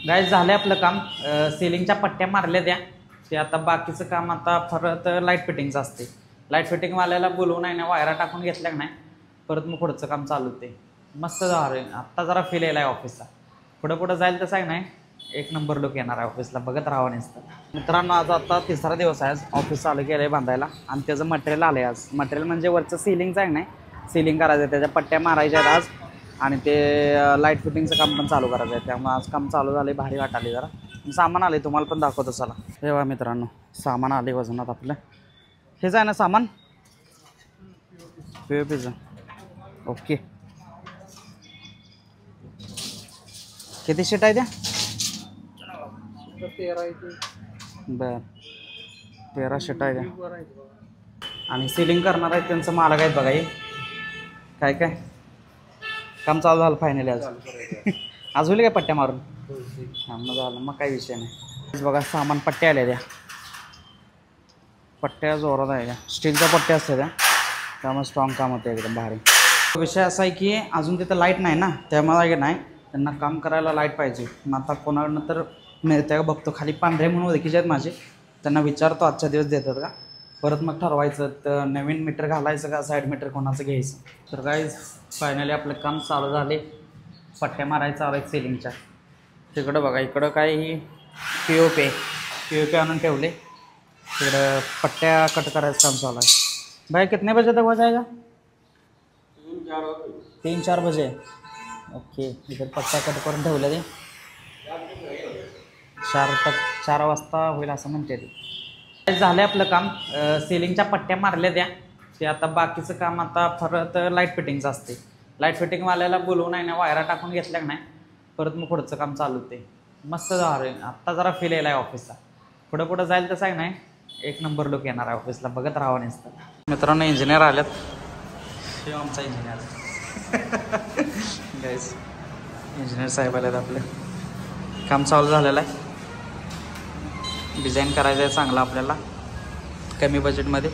Guys झाले आपलं काम. सिलिंगच्या पट्ट्या मारल्या द्या. ते आता बाकीचं काम आता परत लाईट फिटिंगचं असते. लाईट फिटिंगवाल्याला बोलवून आहे ना, वायरा टाकून घेतल्या नाही परत मग पुढचं काम चालू होते. मस्त झालं. आत्ता जरा फील यायला आहे ऑफिसला. पुढं जाईल तसं आहे नाही, एक नंबर लुक येणार आहे ऑफिसला. बघत राहावं नसतं. मित्रांनो, आज आता तिसरा दिवस आहे. आज ऑफिस चालू केलं आहे बांधायला आणि त्याचं मटेरियल आलं आहे आज. मटेरियल म्हणजे वरचं सिलिंगचं आहे नाही, सिलिंग करायचं आहे, त्याच्या पट्ट्या मारायच्या आहेत आज. आणि ते लाईट फिटिंगचं काम पण चालू करायचं आहे. त्यामुळे आज काम चालू झालं आहे. भारी वाटाले जरा. सामान आले तुम्हाला पण दाखवतो चला. हे बघा मित्रांनो, सामान आले वजनात आपलं. हेच आहे ना सामान, POPचं. ओके, किती शीट आहे त्या? 13 13 शीट आहे त्या. आणि सिलिंग करणार आहेत त्यांचं मालक आहेत बघा. हे काय काय काम चालू झालं फायनली आज. आज होईल काय पट्ट्या मारून? हां, मग झालं, मग काही विषय नाही. बघा सामान पट्ट्या आल्या त्या. पट्ट्या जोरात आहे त्या. स्टीलच्या पट्ट्या असतात त्या, त्यामुळे स्ट्रॉंग काम होतं एकदम भारी. विषय असा आहे की अजून तिथं लाईट नाही ना, त्यामुळे नाही त्यांना काम करायला लाईट पाहिजे. मग आता कोणाकडनं तर मिळते का बघतो. खाली पांढरे म्हणून ओळखीचे आहेत माझे, त्यांना विचारतो आजच्या दिवस देतात का. परत मग ठरवायचं तर नवीन मीटर घालायचं का साईड मीटर कोणाचं घ्यायचं. तर गाईज फायनली आपलं काम चालू झाले. पट्ट्या मारायचं चालू आहेत सिलिंगच्या. तिकडं बघा, इकडं काय ही POP आणून ठेवले. तिकडं पट्ट्या कट करायचं काम चालू आहे. भाई कितने बजे तक हो जाएगा? 3-4 बजे. ओके, इकडे पट्ट्या कट करून ठेवल्या ते 4 वाजता होईल असं म्हणते ते. झालं आपलं काम. सिलिंगच्या पट्ट्या मारल्या द्या. ते आता बाकीचं काम आता परत लाईट फिटिंगचं असते. लाईट फिटिंगवाल्याला बोलवून आहे ना, वायरा टाकून घेतल्या नाही परत मग पुढचं काम चालू होते. मस्त झालं. आत्ता जरा फील यायला आहे ऑफिसला. पुढं जाईल तसं आहे नाही, एक नंबर लुक येणार आहे ऑफिसला. बघत राहावं नसतं. मित्रांनो, इंजिनियर आल्यात. हे आमचा इंजिनियर गाईस, इंजिनियर साहेब आलेत आपले. काम चालू झालेलं आहे. डिझाईन करायचं आहे चांगलं आपल्याला, कमी बजेटमध्ये.